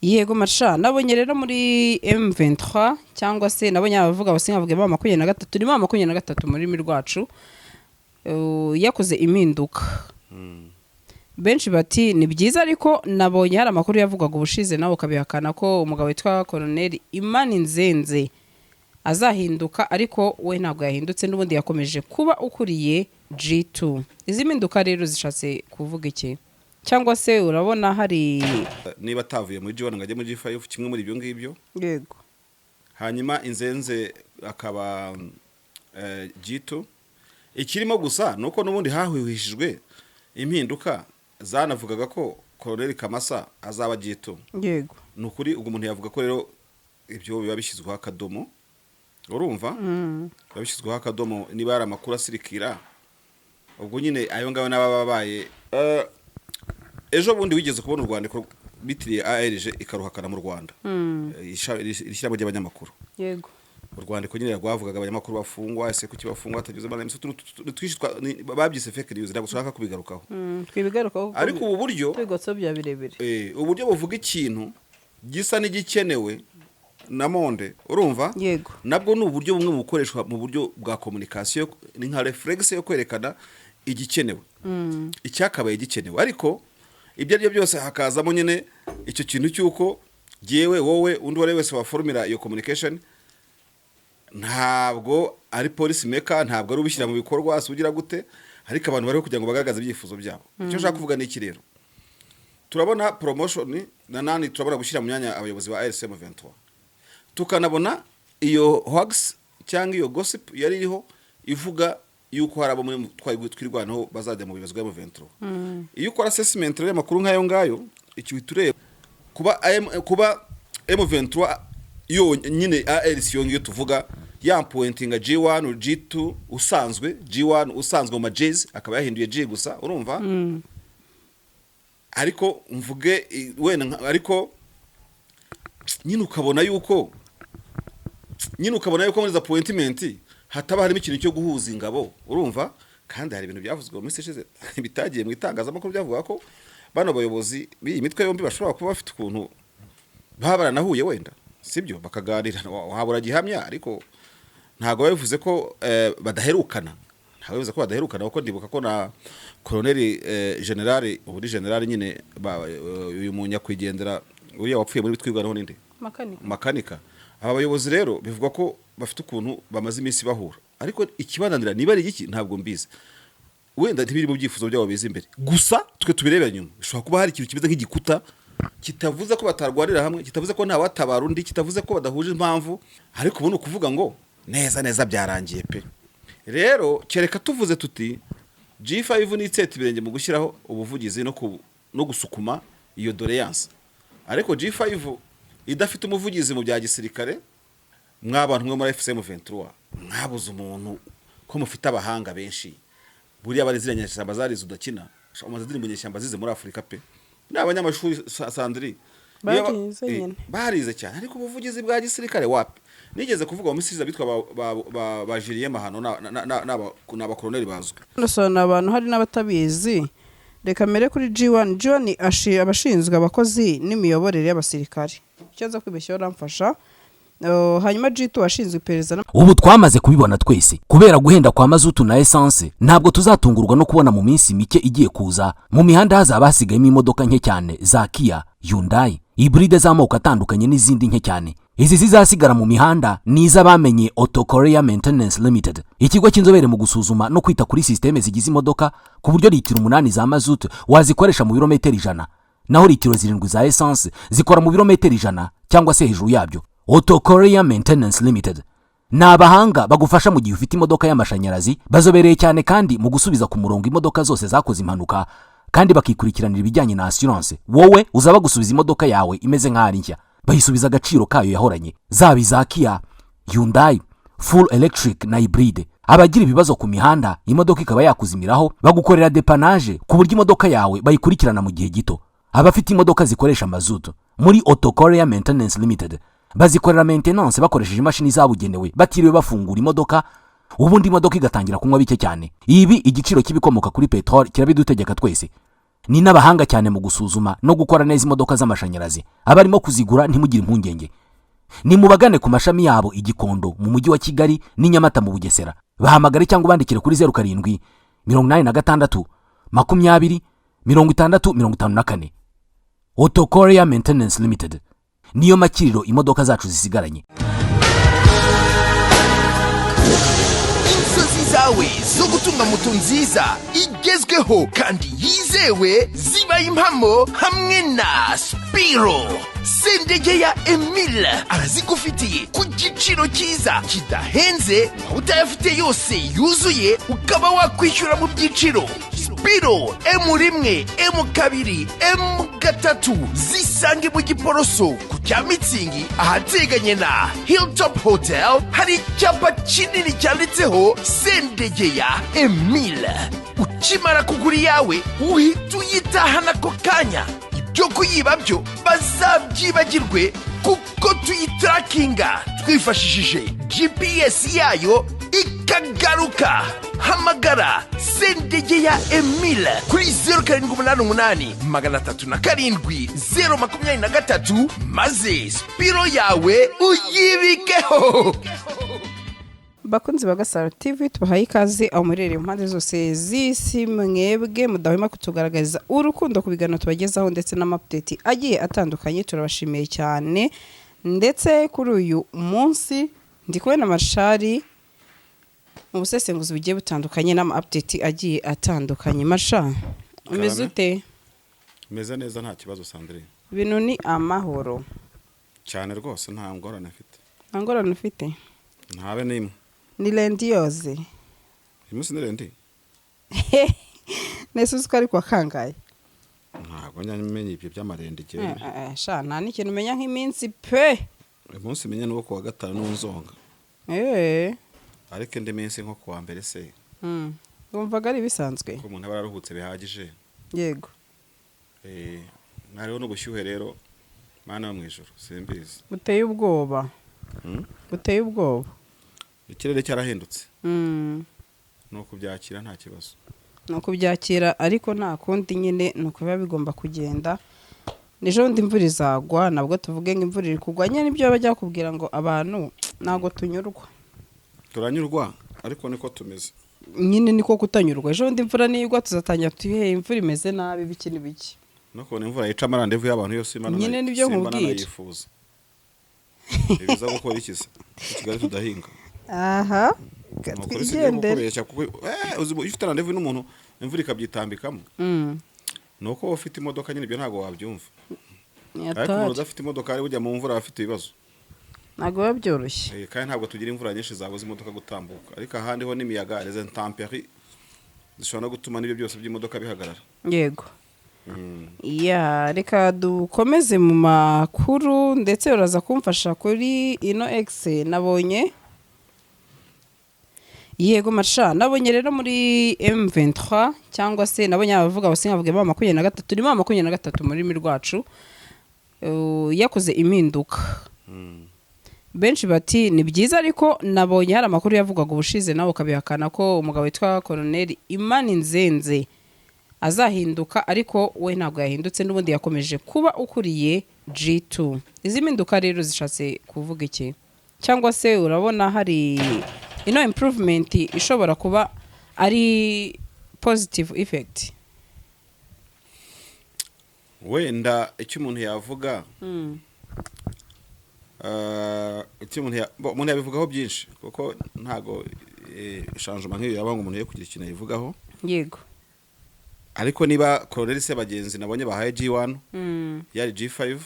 yego maca nabonye rero muri M23 cyangwa se nabonye abavuga bavuga ba 23 ni ba 23 muri rurimi rwacu yakoze impinduka benshi bati ni byiza ariko nabonye hari amakuru yavugaga ubushize nawe ukabihakana ko umugabo witwa Colonel Imani Nzenze azahinduka ariko we ntabwo yahindutse n'ubundi yakomeje kuba ukuriye G2. Izi mpinduka rero zishatse kuvuga iki cyangwa se urabona hari niba atavuye muri G1 ngajye muri G5 kimwe muri ibyo ngibyo yego hanyuma Inzenze akaba G2 ikirimo gusa nuko n'ubundi hahwihishijwe impinduka zanavugaga ko Colonel Kamasa azaba G2 yego nukuri ubwo umuntu yavuga ko rero ibyo biba bishyizweho akadomo urumva babishyizweho akadomo niba ari amakuru asirikira ubwo nyine ayo ngayo n'ababaye ejo bundi wigeze kubona u Rwanda bitiriye ARG ikaruhakana mu Rwanda ishyiramo ry'abanyamakuru yego u Rwanda ko nyine rwavugaga abanyamakuru bafungwa ese kuki bafungwa atageze bana twishitwa babyise fake news ntabwo ushaka kubigarukaho twibigarukaho ariko ubu buryo twigotso bya birebire uburyo buvuga ikintu gisa n'igikenewe na monde urumva yego nabwo ni uburyo bumwe mu bukoreshwa mu buryo bwa communication ni nka reflex yo kwerekana igikenewe icyakabaye gikenewe ariko ibyo ari byose hakazamo nyine icyo kintu cyuko giyewe wowe undi wari wese wa formula iyo communication ntabwo ari police maker ntabwo ari ubishyira mu bikorwa asugira gute ariko abantu bari kugira ngo bagaragaze ibyifuzo byabo icyo nshaka kuvuga ni iki rero turabona promotion na nani turabona gushyira mu myanya abayobozi ba RSM 23 tukanabona iyo hoax cyangwa iyo gossip yari iriho ivuga yuko hari abo muri twirwanaho bazajya mu bibazo bya 23 iyo ukora assessment rero makuru nkayo ngayo icyo tureba kuba M23 yo nyine ARC yongiye tuvuga ya pointinga G1 G2 usanzwe G1 usanzwe mu majezi akaba yahinduye G gusa urumva ariko mvuge wena ariko nyine ukabona yuko muri za appointment hataba harimo ikintu cyo guhuza ingabo urumva kandi hari ibintu byavuzwe mu seseze bitagiye mu itangazamakuru byavuga ko bano bayobozi b'iyi mitwe yombi bashobora kuba bafite ukuntu babaranahuye wenda sibyo bakaganira wahabura gihamya ariko ntago bavuze ko badaherukana kuko ndibuka ko na Colonel General uburi General nyine uyu munyakwigendera uriya wapfuye muri bitwirwanaho ninde makanika aba bayobozi rero bivuga ko bafite ukuntu bamaze iminsi bahura ariko ikibananira niba ari iki ntabwo mbizi wenda ntibiri mu byifuzo byabo biza imbere gusa twe tubirebera nyuma bishobora kuba hari ikintu kimeze nk'igikuta kitavuze ko batarwarira hamwe kitavuze ko nta watabara undi kitavuze ko badahuje impamvu ariko ubu kuvuga ngo neza byarangiye pe rero kereka tuvuze tuti G5 nitseta ibirenge mu gushyiraho ubuvugizi no gusukuma iyo doléance ariko G5 idafite umuvugizi mu bya gisirikare mw'abantu mwe muri FCM 23 mwabuze umuntu ko mufite abahanga benshi buriya bariziranye nyashamba zarizo udakina amazidiri mu nyashamba zize muri Afrika pe n'abanyamashuri Sandri barize cyane ariko ubuvugizi bwa gisirikare wapi nigeze kuvuga mu misiza bitwa ba Julien Mahano n'abakoloneli bazwe ndasona abantu hari n'abatabizi reka mere kuri G1 abashinzwe abakozi n'imiyoborere y'abasirikare cyaza kwibeshya ramfasha hanyuma G2 washinzwe iperereza ubu twamaze kubibona twese kubera guhenda kwa mazutu na essence ntabwo tuzatungurwa no kubona mu minsi mike igiye kuza mu mihanda hazaba hasigayemo imodoka nke cyane za Kia Hyundai hybride z'amoko atandukanye n'izindi nke cyane izi zizasigara mu mihanda niza bamenye Auto Korea Maintenance Limited ikigo cy'inzobere mu gusuzuma no kwita kuri systeme zigize imodoka ku buryo litiro 8 za mazutu wazikoresha mu birometero 100 naho litiro 7 za essence zikora mu birometero 100 cyangwa se hejuru yabyo Auto Korea Maintenance Limited n'abahanga bagufasha mu gihe ufite imodoka y'amashanyarazi bazobereye cyane kandi mu gusubiza ku murongo imodoka zose zakoze impanuka kandi bakikurikiranira ibijyanye na assurance wowe uzaba gusubiza imodoka yawe imeze nk'ari nshya bayisubiza agaciro kayo yahoranye zaba za Kia Hyundai full electric na hybride abagira ibibazo ku mihanda imodoka ikaba yakuzimiraho bagukorera dépannage ku buryo imodoka yawe bayikurikirana mu gihe gito abafite imodoka zikoresha mazutu muri Auto Korea Maintenance Limited bazikorera maintenance bakoresheje imashini zabugenewe batiriwe bafungura imodoka ubundi imodoka igatangira kunywa bike cyane ibi igiciro kibikomoka kuri petrol kirabidutegeka twese ni n'abahanga cyane mu gusuzuma no gukora neza imodoka z'amashanyarazi. Abarimo kuzigura ntimugire impungenge, nimubagane ku mashami yabo i Gikondo mu mujyi wa Kigali n'i Nyamata mu Bugesera. Bahamagare cyangwa bandikire kuri 07 86 20 60 Auto Korea Maintenance Limited niyo makiriro imodoka zacu zisigaranye. Inzozi zawe zo gutunga moto nziza igezweho kandi yizewe zibaye impamo hamwe na Spiro. Sendegeya Emile arazigufitiye ku giciro cyiza kidahenze, utayafite yose yuzuye ukaba wakwishyura mu byiciro. Spiro M1, M2, M3 zisange mu Giporoso ku cya Mitsingi ahateganye na Hilltop Hotel. Hari icyapa kinini cyanditseho Sendegeya Emile. Ukimara kugura yawe uhita uyitahana ako kanya. Ibyo kuyiba byo bazabyibagirwe kuko tuyitarakinga twifashishije GPS yayo ikagaruka. Hamagara Sendegeya Emile kuri 0788 307 023 maze Spiro yawe uyibikeho. Bakunzi ba Gasaro TV tubahaye ikaze aho murereye impande zose z'isi, mwebwe mudahwema kutugaragariza urukundo ku biganiro tubagezaho ndetse n'amapdate agiye atandukanye. Turabashimiye cyane, ndetse kuri uyu munsi ndi kumwe na Marshali mu busesenguzi bugiye butandukanye n'amapdate agiye atandukanye. Marsha, umeze ute? Meze neza nta kibazo Sandrine. Ibintu ni amahoro Cyane rwose nta ngorane afite. Nta ngorane ufite? Ntabe nimwe. Ni lendi yoze. Imusi ni lendi? Nesuzi ko ari kwa kangaye? Ntabwo nyamenye ibyo by'amarende cyane. Sha nta n'ikintu umenya nk'iminsi pe. Umunsi menya nuko kuwa gatanu n'unzonga. Ariko indi minsi nko kuwa mbere se. Wumvaga ari bisanzwe? Ko umuntu aba yaruhutse bihagije. Yego. Nariho n'ubushyuhe rero mana mu ijuru simbizi. Buteye ubwoba. Buteye ubwoba. Ikirere cyarahindutse. Nuko byakira nta kibazo. Nuko byakira ariko nta kundi nyine nuko biba bigomba kugenda. Nijo ndi imvura izagwa, nabwo tuvuge ngo imvura iri kugwa, nyine nibyo bajya kubwira ngo abantu nago tunyurwa. Turanyurwa ariko niko tumeze. Nyine niko kutanyurwa. Ejo ndi imvura nigwa tuzatanya tuhe imvura imeze nabi biki n'ibiki. Nuko imvura yica amarandevu y'abantu yose Imana. Nyine nibyo nkubwira. Ibiza gukora iki se? Kigali tudahinga. Aha. Twigendere. Ufite randevu n'umuntu imvura ikabyitambikamo. Nuko ufite imodoka nyine ibyo ntago wabyumva. Ariko umuntu udafite imodoka ari bujya mu mvura afite ibibazo. Ntago babyoroshye. Kandi ntabwo tugira imvura nyinshi zabuze imodoka gutambuka. Ariko ahandi ho n'imiyaga les intempéries zishobora gutuma n'ibyo byose by'imodoka bihagarara. Yego. Reka dukomeze mu makuru, ndetse uraza kumfasha kuri ino X nabonye. Yego Marsha, nabonye rero muri M23 cyangwa se nabonye abavuga bavuge ba 23 ni 23 muri rurimi rwacu yakoze impinduka. Benshi bati ni byiza, ariko nabonye hari amakuru yavugwaga ubushize nawe ukabihakana ko umugabo witwa Colonel Imaninzenze azahinduka, ariko we ntabwo yahindutse, n'ubundi yakomeje kuba ukuriye G2. Izi mpinduka rero zishatse kuvuga iki? Cyangwa se urabona hari ino improvement ishobora kuba ari positive effect? Wenda icyo umuntu yavuga icyo umuntu yabivugaho byinshi, kuko ntago changement nk'iyo yabanga umuntu yo kugira ikintu yivugaho. Yego. Ariko niba Colonel Sebagenzi nabonye bahaye G1 yari G5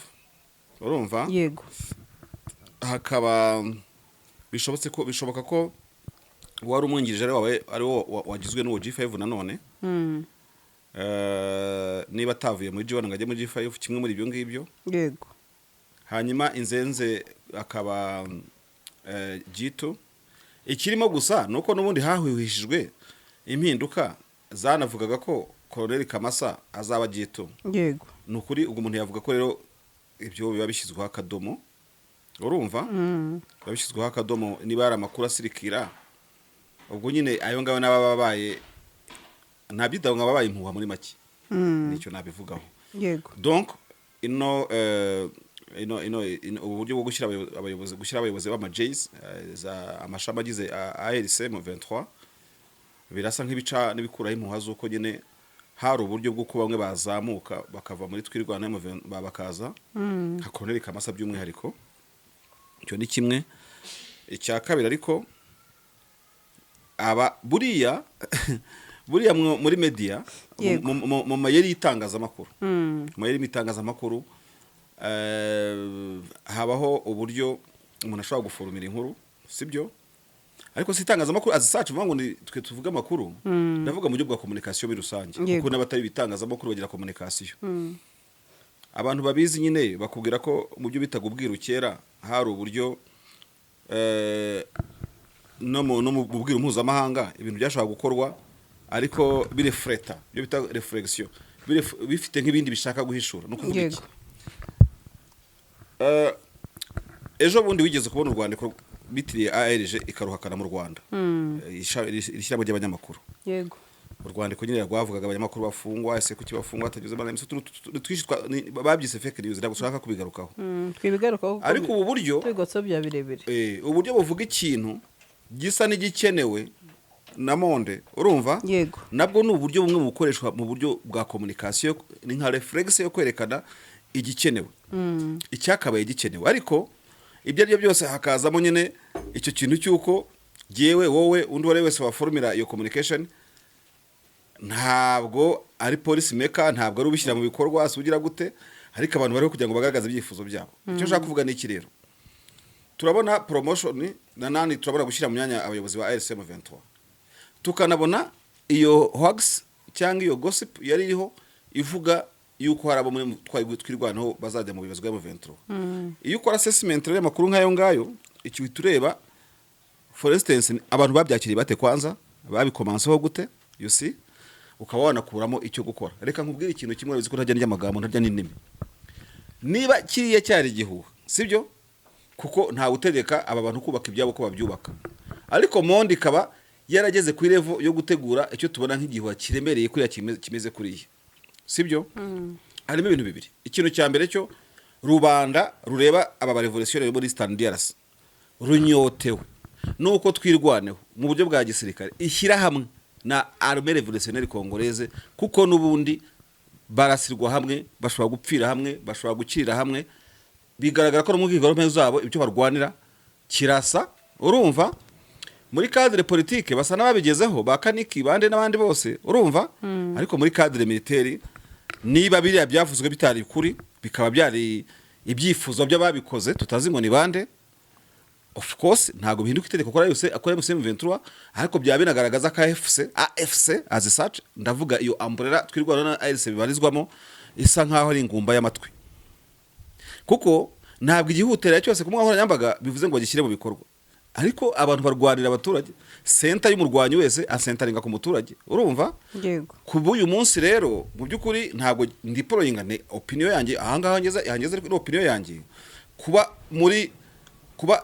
urumva? Yego. Hakaba bishoboka ko wari umwungirije wawe ari wo wagizwe n'uwo G5 nanone. Niba atavuye muri G1 ngajye muri G5 kimwe muri ibyo ngibyo. Yego. Hanyuma Inzenze akaba G2. Ikirimo gusa nuko n'ubundi hahwihishijwe impinduka zanavugaga ko Colonel Kamasa azaba G2. Yego. Nukuri ubwo umuntu yavuga ko rero ibyo biba bishyizweho akadomo. Urumva? Babishyizweho akadomo niba ari amakuru asirikira. Ubwo nyine ayo ngabo n'ababaye ntabyidanga babaye impuha muri make. nicyo nabivugaho. yego Donc ino uburyo bwo gushyira abayobozi b'amajays za amashami agize ARC M23 birasa nk'ibica n'ibikuraho impuha z'uko nyine hari uburyo bwo kuba bamwe bazamuka bakava muri twirwana bakaza nka Colonel Kamasa by'umwihariko. Icyo ni kimwe. Icya kabiri ariko aba buriya muri media mu mayeri y'itangazamakuru mu mayeri y'itangazamakuru habaho uburyo umuntu ashobora guforumira inkuru sibyo, ariko si itangazamakuru azisacu vuga ngo twe tuvuga amakuru ndavuga mu buryo bwa communication muri rusange kuko n'abatari bitangazamakuru bagira communication. Abantu babizi nyine bakubwira ko mu byo bitaga ubwiru kera hari uburyo no mu bwiru mpuzamahanga ibintu byashobora gukorwa ariko birefreta byo bita reflexion bifite nk'ibindi bishaka guhishura no kuvuga iki. Ejo bundi wigeze kubona urwandiko bitiriye ARG ikaruhakana mu Rwanda ishyiramo ry'abanyamakuru. Yego urwandiko nyine rwavugaga abanyamakuru bafungwa ese kuki bafungwa atageze bana twishitwa babyise fake news ndagushaka kubigarukaho. Twibigarukaho ariko ubu buryo twigotso bya birebire uburyo buvuga ikintu gisa n'igikenewe na monde urumva yego nabwo ni uburyo bumwe bukoreshwa mu buryo bwa communication ni nka reflex yo kwerekana igikenewe icyakabaye igikenewe. Ariko ibyo ari byo byose hakazamo nyine icyo kintu cyuko jewe wowe undi wari wese waformira iyo communication ntabwo ari police maker ntabwo ari ubishyira mu bikorwa asugira gute, ariko abantu bari kugira ngo bagaragaze ibyifuzo byabo. Icyo nshaka kuvuga ni iki rero, turabona promotion nani turabona gushyira mu myanya abayobozi ba ARC M23 tukanabona iyo hoax cyangwa iyo gossip yari iriho ivuga yuko hari abo muri twirwanaho bazajya mu bibazo bya M23. Iyo ukora assessment y'amakuru nk'ayo ngayo icyo tureba for instance abantu babyakiriye bate kwanza babikomanseho gute you see ukaba wanakuramo icyo gukora. Reka nkubwire ikintu kimwe bizi ko ntajya n'amagambo ntajya n'indimi niba kiriye cyari igihuha sibyo kuko nta utegeka aba bantu kubaka ibyabo ko babyubaka, ariko monde ikaba yarageze ku level yo gutegura icyo tubona nk'igihuha kiremereye kuri kimeze kuriye sibyo. Harimo ibintu bibiri. Ikintu cya mbere cyo rubanda rureba aba revolutionnaire muri standards runyotewe nuko twirwaneho mu buryo bwa gisirikare ishyira hamwe na armée révolutionnaire congolaise kuko nubundi barasirwa hamwe bashobora gupfira hamwe bashobora gukirira hamwe bigaragara ko mu gikorwa zabo ibyo barwanira kirasa urumva muri cadre politique basa nababigezeho bakaniki bande n'abandi bose urumva. Ariko muri cadre militaire niba biriya byavuzwe bitari kuri bikaba byari ibyifuzo by'ababikoze tutazi ngo ni bande of course ntago bihinduka itegeko kora yose akora mu M23 ariko byabinagaragaza ka AFC as such ndavuga iyo umbrella twirwana na ARC bibarizwamo isa nkaho ari ingumba y'amatwi kuko ntabwo igihutera cyose kumwahora nyambaga bivuze ngo gishyire mu bikorwa, ariko abantu barwanira abaturage center y'umurwanyi wese asentaringa ku muturage urumva. Yego kubuyu munsi rero mu byukuri ntabwo ndi poroyinga ne opinion yanjye ahangaha hangeze ari opinion yanjye kuba muri kuba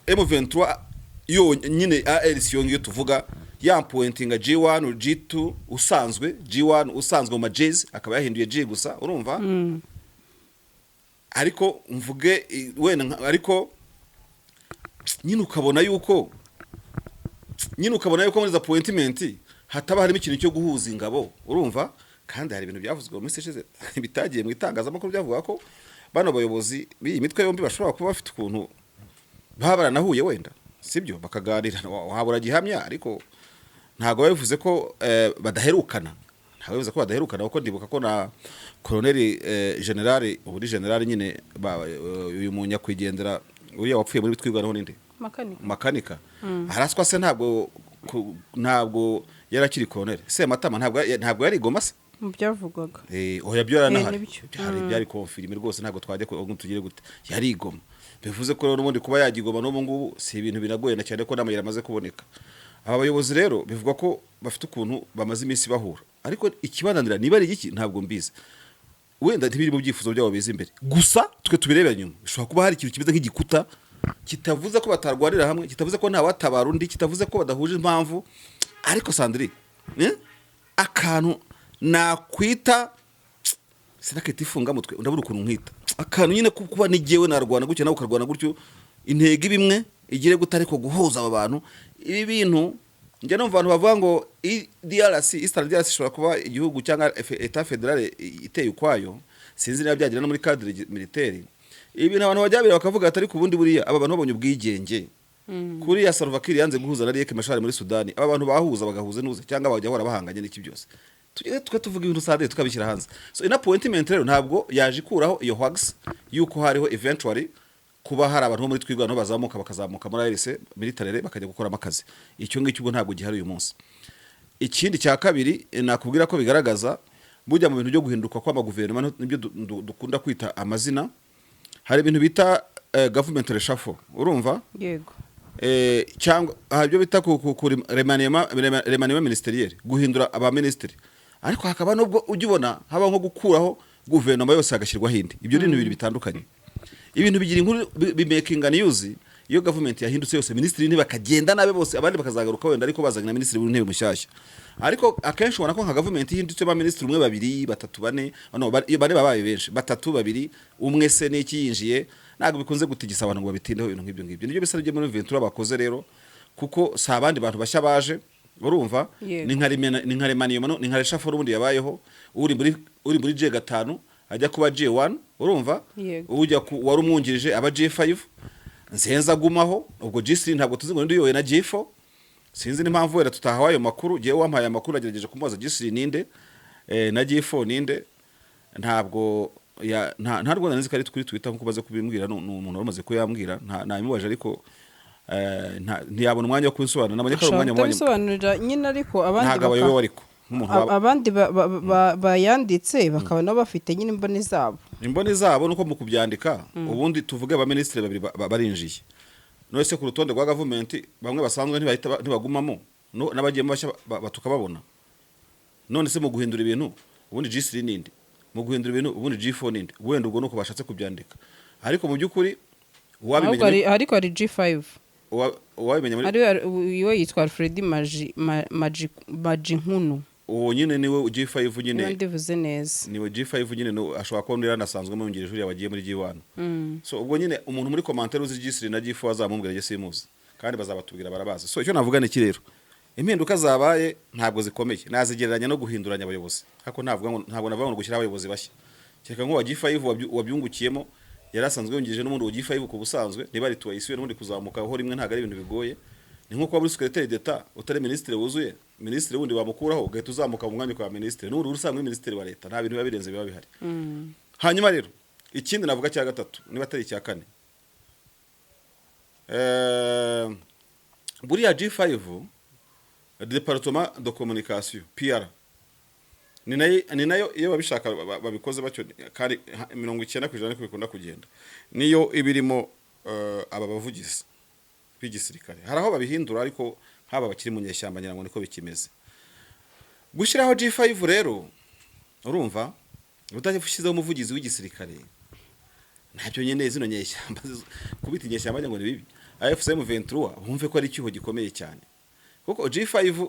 M23 yo nyine ARC yo tuvuga ya pointinga G1 G2 usanzwe G1 usanzwe mu majez akaba yahinduye G gusa urumva. Ariko mvuge wena ariko nyine ukabona yuko muri za appointment hataba harimo ikintu cyo guhuza ingabo urumva, kandi hari ibintu byavuzwe mu seseze bitagiye mu itangazamakuru byavuga ko bano bayobozi b'iyi mitwe yombi bashobora kuba bafite ukuntu babara nahuye wenda sibyo bakaganira wahabura gihamya, ariko ntago bavuze ko badaherukana kuko ndibuka ko na Colonel General uburi General nyine uyu munyakwigendera uriya wapfuye muri bitwirwanaho ninde makanika araswa se ntabwo yarakiri Colonel se matama ntabwo yari igoma se mu byavugwaga oya byo yaranahari byari confirme rwose ntabwo twajye ko tugire gute yari igoma bivuze ko rero ubundi kuba yagigoma n'ubu ngubu si ibintu binagoye na cyane ko namayira amaze kuboneka. Aba bayobozi rero bivuga ko bafite ukuntu bamaze iminsi bahura, ariko ikibananira niba ari iki ntabwo mbizi wenda ntibiri mu byifuzo byabo bize imbere gusa twe tubirebera nyuma bishobora kuba hari ikintu kimeze nk'igikuta kitavuze ko batarwanira hamwe kitavuze ko nta watabara undi kitavuze ko badahuje impamvu, ariko Sandrine akantu nakwita sinakita ifunga mutwe ndabura ukuntu nkwita akantu nyine kuba nigewe narwana gutyo nawe ukarwana gutyo intego ibimwe igire gutari ko guhuza aba bantu ibi bintu njye numva abantu bavuga ngo DRC Eastern DRC ishobora kuba igihugu cyangwa Etat Federal iteye ukwayo sinzi niba byagira no muri cadre militaire ibi bintu abantu bajyabira bakavuga atari ku bundi buriya aba bantu babonye ubwigenge kuri ya Salva Kiir yanze guhuza na Riek Machar muri Sudani aba bantu bahuza bagahuza nuze cyangwa bajya hora bahanganye n'iki byose tujye tuvuga ibintu sade tukabishyira hanze so in appointment rero ntabwo yaje ikuraho iyo hugs yuko hariho eventually kuba hari abantu muri twigwana bazamuka bakazamuka muri RC militaire bakajya gukora amakazi icyo ngicyo ubwo ntabwo gihari uyu munsi ikindi cya kabiri nakubwira ko bigaragaza bujya mu bintu byo guhinduka kwa guverinoma nibyo dukunda kwita amazina hari ibintu bita government reshuffle urumva yego cyangwa ibyo bita ku remaniement ministeriel guhindura aba ministeri ariko hakaba nubwo ujya ubona haba nko gukuraho guverinoma yose hagashyirwa hindi ibyo ni ibintu bibiri bitandukanye ibintu bigira inkuru bimakinga news iyo government yahindutse yose ministeri ntibakagenda nabe bose abandi bakazagaruka wenda ariko bazanye na ministeri w'intebe mushyashya ariko akenshi ubona ko nka government ihindutse ba ministeri umwe babiri batatu bane bane babaye benshi batatu babiri umwe se n'iki yinjiye ntabwo bikunze gutigisa abantu ngo babitindeho ibintu nk'ibyo ngibyo nibyo bisa byo muri Ventura bakoze rero kuko si abandi bantu bashya baje urumva ni nka remaniement ni nka reshuffle ubundi yabayeho uri muri J5 ajya kuba J1 urumva ujya wari umwungirije aba J5 nsenza gumaho ubwo G3 ntabwo tuzi ngo ndiyoye na G4 sinzi n'impamvu wera tutahawaye ayo makuru giye wampaye amakuru agerageje kumubaza G3 ninde na G4 ninde ntabwo nta rwanda nzi kari kuri Twitter nkuko baze kubimbwira n'umuntu wamaze ko yambwira namibaje ariko ntiyabona umwanya wo kubisobanura nabonye ko ari umwanya wanyu bisobanurira nyine ariko abandi bayanditse bakabona bafite nyine imboni zabo nuko mu kubyandika ubundi tuvuge aba ministre babiri barinjiye no ese ku rutonde rwa government bamwe basanzwe ntibagumamo n'abagiyemo bashya batukababona none se mu guhindura ibintu ubundi G3 ninde mu guhindura ibintu ubundi G4 ninde wenda ubwo nuko bashatse kubyandika ariko mu byukuri wabimenye ariko ari G5 wabimenye muri iyo yitwa Alfred Majinkunu uwo nyine niwe G5 nyine ndivuze neza niwe G5 nyine ashobora kuba ndira nasanzwe mu ngirije uri abagiye muri G1 so ubwo nyine umuntu muri commentaire uzi G3 na G4 azamumbwira je simuzi kandi bazabatubwira barabaza so icyo navuga ni kirero impinduka zabaye ntabwo zikomeye nazigereranya no guhinduranya abayobozi hako ntabwo navuga ngo gushyira abayobozi bashya cyeka nko wa G5 wabyungukiyemo yarasanzwe yongije n'umuntu wa G5 ku busanzwe niba ari tuwayisuye n'undi kuzamuka aho rimwe ntago ari ibintu bigoye ni nko kuba muri secrétaire d'État utari ministre wuzuye ministre wundi bamukuraho ugahita uzamuka mu mwanya kwa ministre n'undi urusanzwe ministre wa leta nta bintu biba birenze biba bihari hanyuma rero ikindi navuga cya gatatu niba atari cya kane buriya G5 Departement de Communication PR ni nayo iyo babishaka babikoze bacyo kandi 90% niko bikunda kugenda niyo ibirimo aba bavugizi b'igisirikare haraho babihindura ariko haba bakiri mu nyeshyamba nyirango niko bikimeze gushiraho G5 rero urumva utagifushyizeho umuvugizi w'igisirikare ntabyo nyene zino nyeshyamba kubita inyeshyamba ngo ni bibi AFCM 23 bumve ko ari cyiho gikomeye cyane kuko G5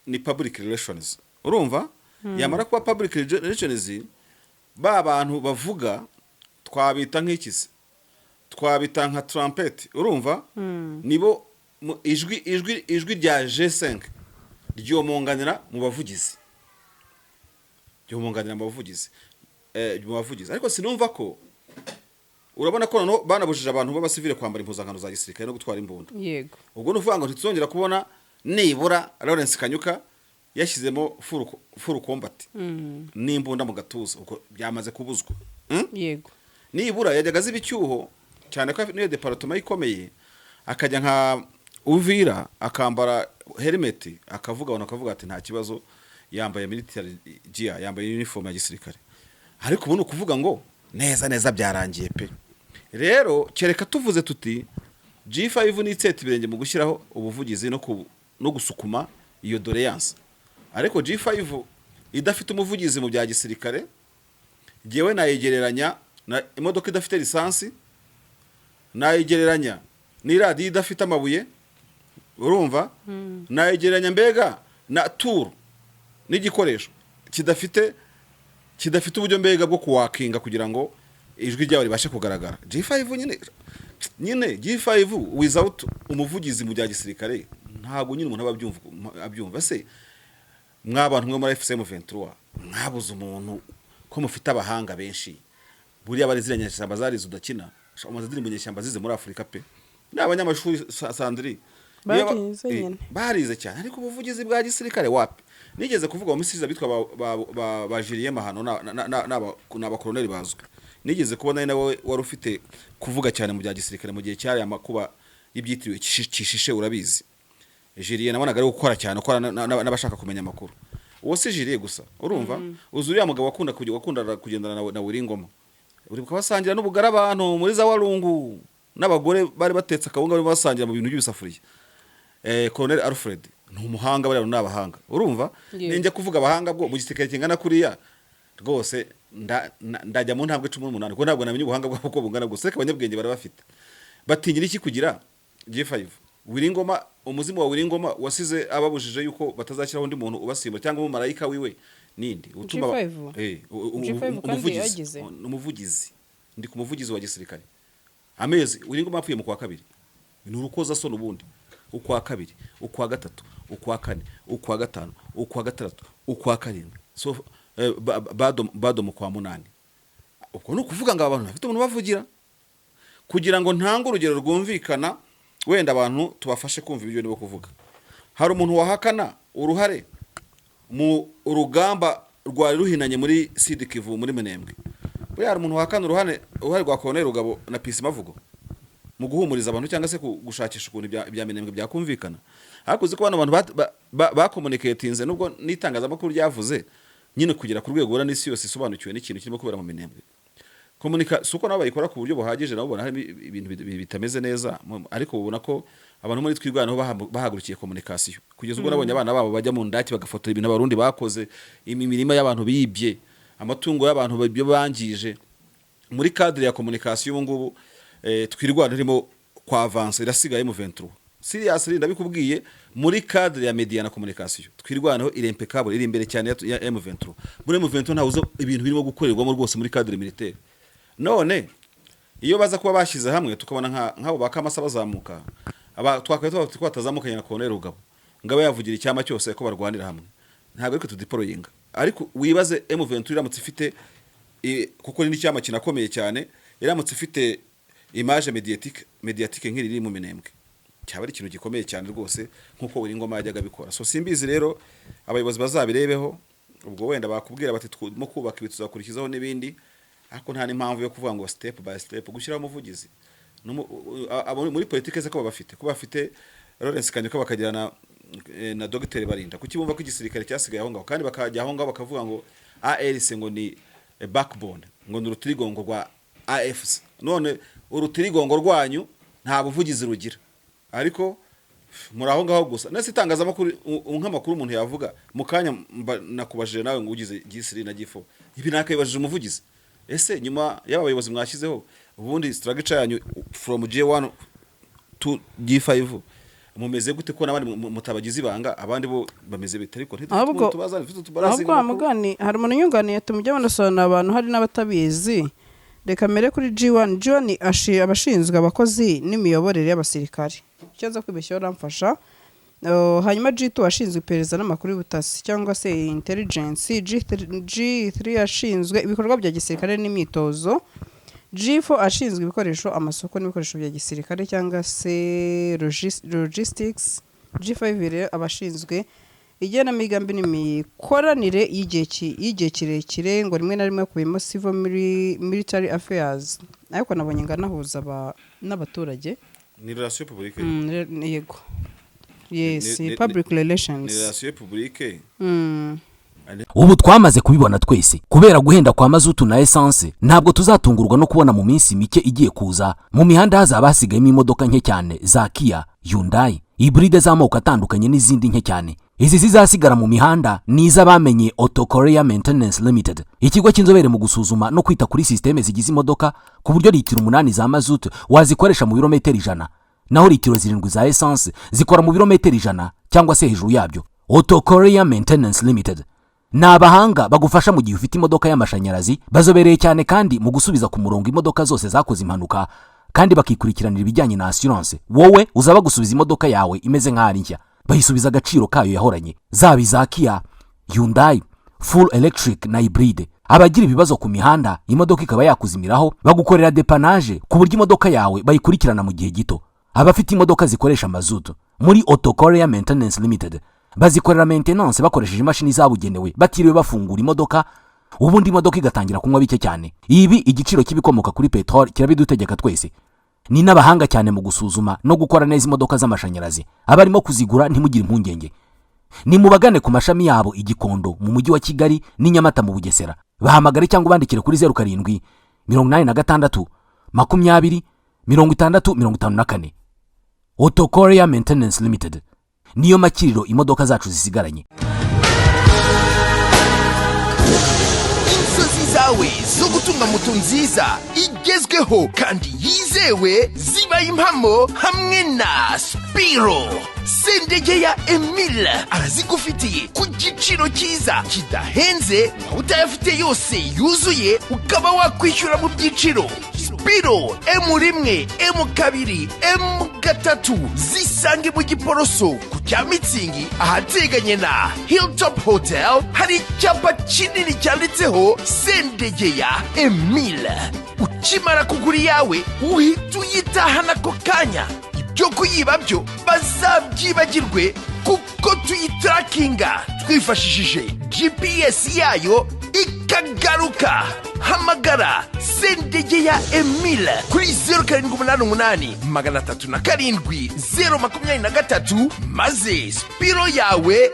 ni public relations urumva yamara kuba public relations ba bantu bavuga twabita nk'ikisi twabita nka trumpet urumva nibo ijwi rya G5 ryomonganira mu bavugizi ariko sinumva ko urabona ko no banabujije abantu b'abasivile kwambara impuzankano za gisirikare no gutwara imbunda yego ubwo nuvuga ngo ntituzongera kubona nibura Lawrence Kanyuka yashyizemo full combat n'imbunda mu gatuza uko byamaze kubuzwa yego nibura yajyaga zibicyuho cyane ko niyo departement ikomeye akajya nka Uvira akambara helmet akavuga ati nta kibazo yambaye military gear yambaye uniform ya gisirikare ariko ubu kuvuga ngo neza byarangiye pe rero kereka tuvuze tuti G5 ni itseta ibirenge mu gushyiraho ubuvugizi no gusukuma iyo doléance ariko G5 idafite umuvugizi mu bya gisirikare giyewe nayigereranya na imodoka idafite lisansi nayigereranya ni radio idafite amabuye urumva nayigereranya mbega na tour n'igikoresho kidafite uburyo mbega bwo kuwakinga kugira ngo ijwi ryawe ribashe kugaragara. G5 nyine G5 without umuvugizi mu bya gisirikare ntabwo nyine umuntu abyumva se. Mwabantu mwe muri FCM 23 mwabuze umuntu ko mufite abahanga benshi buriya bariziranye nyashyamba zarizo udakina amaze ziri mu nyashyamba zize muri Afrika pe n'abanyamashuri Sandri barize cyane ariko ubuvugizi bwa gisirikare wapi. Nigeze kuvuga mu misiza bitwa ba Julien Mahano n'aba colonel bazwe. Nigeze kubona nawe wari ufite kuvuga cyane mu bya gisirikare mu gihe cyari amakuba ibyitiriwe kishishe urabizi. Julien nabonaga ari gukora cyane ukora n'abashaka kumenya amakuru. Uwo si Julien gusa urumva uzuriya mugabo wakunda kugendana na Wiringoma. Uri kubasangira n'ubugara abantu muri za Walungu n'abagore bari batetse akawunga bari basangira mu bintu by'ibisafuriya. Colonel Alfred ni umuhanga bari n'abahanga urumva. Ninjye kuvuga abahanga bwo mu gisirikare kingana kuriya rwose ndajya mu ntambwe 18 kuko ntabwo namenye ubuhanga bwabo ko bungana gusa reka abanyabwenge bari bafite batinyira iki kugira G5. Wiringoma umuzimu wa Wiringoma wasize ababujije yuko batazashyiraho undi muntu ubasimba cyangwa mu marayika wiwe nindi utuma umuvugizi ndi ku muvugizi wa gisirikare amezi Wiringoma apfuye mu kwa kabiri ni urukoza so nubundi ukwa kabiri ukwa gatatu ukwa kane ukwa gatanu ukwa gatandatu ukwa karindwi so bado mu kwa munani. Uko no kuvuga ngo abantu bafite umuntu bavugira kugira ngo ntanga urugero rwumvikana wenda abantu tubafashe kumva ibyo nibo kuvuga. Hari umuntu wahakana uruhare mu urugamba rwari ruhinanye muri Sud Kivu muri Minembwe. Buriya hari umuntu wahakana uruhare rwa Colonel Rugabo na Peace Mavugo mu guhumuriza abantu cyangwa se gushakisha ukuntu bya Minembwe byakumvikana. Hakuze ko abantu bakomunikatinze nubwo nitangazamakuru ryavuze nyine kugira ku rwego n'isi yose isobanukiwe n'ikintu kirimo kubera mu Minembwe. Suko nabo bayikora ku buryo buhagije nabo bona hari ibintu bitameze neza ariko ubona ko abantu muri twirwanaho bahagurukiye communication kugeza ubwo nabonye abana babo bajya mu ndaki bagafotora ibintu abarundi bakoze imirima y'abantu bibye amatungo y'abantu babyo bangije muri cadre ya communication ubu ngubu twirwana rimo kwa avance irasigaye mu 23 seriously ndabikubwiye muri cadre ya media na communication twirwanaho iri impeccable iri imbere cyane ya M23 muri M23 ntawuzo ibintu birimo gukorerwamo rwose muri cadre militaire. None iyo baza kuba bashize hamwe tukabona nk'abo bakamasa bazamuka twakweto twatazamukanye na Colonel Rugabo ngabo yavugira icyama cyose ko barwanira hamwe ntabwo ariko tudiporoyinga ariko wibaze M23 iramutse ifite kuko ni icyama kinakomeye cyane iramutse ifite image mediatique nk'iri iri mu Minembwe cyaba ari ikintu gikomeye cyane rwose nkuko Wiringoma yajyaga bikora. So simbizi rero abayobozi bazabirebeho ubwo wenda bakubwira bati twimo kubaka ibituzakurikizaho n'ibindi ariko nta n'impamvu yo kuvuga ngo step by step gushyira umuvugizi muri politike ze ko bafite Lawrence Kanyuka bakagirana na Dr Barinda kuki bumva ko igisirikare cyasigaye aho ngaho kandi bakajya aho ngaho bakavuga ngo ALC ngo ni backbone ngo ni urutirigongo rwa AFC. None urutirigongo rwanyu nta buvugizi rugira ariko muri aho ngaho gusa nese itangazamakuru nk'amakuru umuntu yavuga mukanya nakubajije nawe ngo ugize G3 na G4 ibi nakayibajije umuvugizi. Ese nyuma y'abayobozi mwashyizeho ubundi structure yanyu from G1 to G5 mumeze gute ko nabandi mutabagize ibanga abandi bo bameze bite ariko ahubwo amugani hari umuntu nyunganiye tumujye banasona abantu hari n'abatabizi reka mere kuri G1 abashinzwe abakozi n'imiyoborere y'abasirikare cyaza kwibeshya ramfasha. Hanyuma G2 ashinzwe iperereza n'amakuru y'ubutasi cyangwa se intelligence. G3 ashinzwe ibikorwa bya gisirikare n'imyitozo. G4 ashinzwe ibikoresho amasoko n'ibikoresho bya gisirikare cyangwa se logistics. G5 rero abashinzwe igenamigambi n'imikoranire y'igihe kirekire ngo rimwe na rimwe kubimo civil military affairs ariko nabonye nganahuza n'abaturage ni relation publique. Yego. Yes, public relations. Ni relation publique. Ubu twamaze kubibona twese kubera guhenda kwa mazutu na essence ntabwo tuzatungurwa no kubona mu minsi mike igiye kuza mu mihanda hazaba hasigayemo imodoka nke cyane za Kia, Hyundai, hybride z'amoko atandukanye n'izindi nke cyane. Izi zizasigara mu mihanda niza bamenye Auto Korea Maintenance Limited, ikigo cy'inzobere mu gusuzuma no kwita kuri systeme zigize imodoka ku buryo litiro 8 za mazutu wazikoresha mu birometero 100 naho litiro 7 za essence zikora mu birometero 100 cyangwa se hejuru yabyo. Auto Korea Maintenance Limited ni abahanga bagufasha mu gihe ufite imodoka y'amashanyarazi, bazobereye cyane kandi mu gusubiza ku murongo imodoka zose zakoze impanuka, kandi bakikurikiranira ibijyanye na assurance. Wowe uzaba gusubiza imodoka yawe imeze nk'ari nshya, bayisubiza agaciro kayo yahoranye, zaba iza Kia, Hyundai, full electric na hybride. Abagira ibibazo ku mihanda imodoka ikaba yakuzimiraho, bagukorera depanage ku buryo imodoka yawe bayikurikirana mu gihe gito. Abafite imodoka zikoresha mazutu muri Auto Korea Maintenance Limited bazikorera maintenance bakoresheje imashini zabugenewe, batiriwe bafungura imodoka, ubundi imodoka igatangira kunywa bike cyane. Ibi igiciro kibikomoka kuri petrol kirabidutegeka twese. Ni n'abahanga cyane mu gusuzuma no gukora neza imodoka z'amashanyarazi. Abarimo kuzigura ntimugire impungenge, ni mubagane ku mashami yabo i Gikondo mu mujyi wa Kigali n'i Nyamata mu Bugesera. Bahamagare cyangwa bandikire kuri 07 86 20 6054. Auto Korea Maintenance Limited niyo makiriro imodoka zacu zisigaranye. Inzozi zawe zo gutunga moto nziza igezweho kandi yizewe zibaye impamo hamwe na Spiro. Sendegeya Emile arazigufitiye ku giciro cyiza kidahenze, aho utayafite yose yuzuye ukaba wakwishyura mu byiciro. Spiro M1, M2, M3 zisange mu Giporoso ku Cyamitsingi ahateganye na Hilltop Hotel. Hari icyapa kinini cyanditseho Sendegeya Emile. Ukimara kugura yawe uhita uyitahana ako kanya. Ibyo kuyiba byo bazabyibagirwe kuko tuyitrakinga twifashishije GPS yayo ikagaruka. Hamagara Sendegeya Emile kuri 0788 307 023 maze Spiro yawe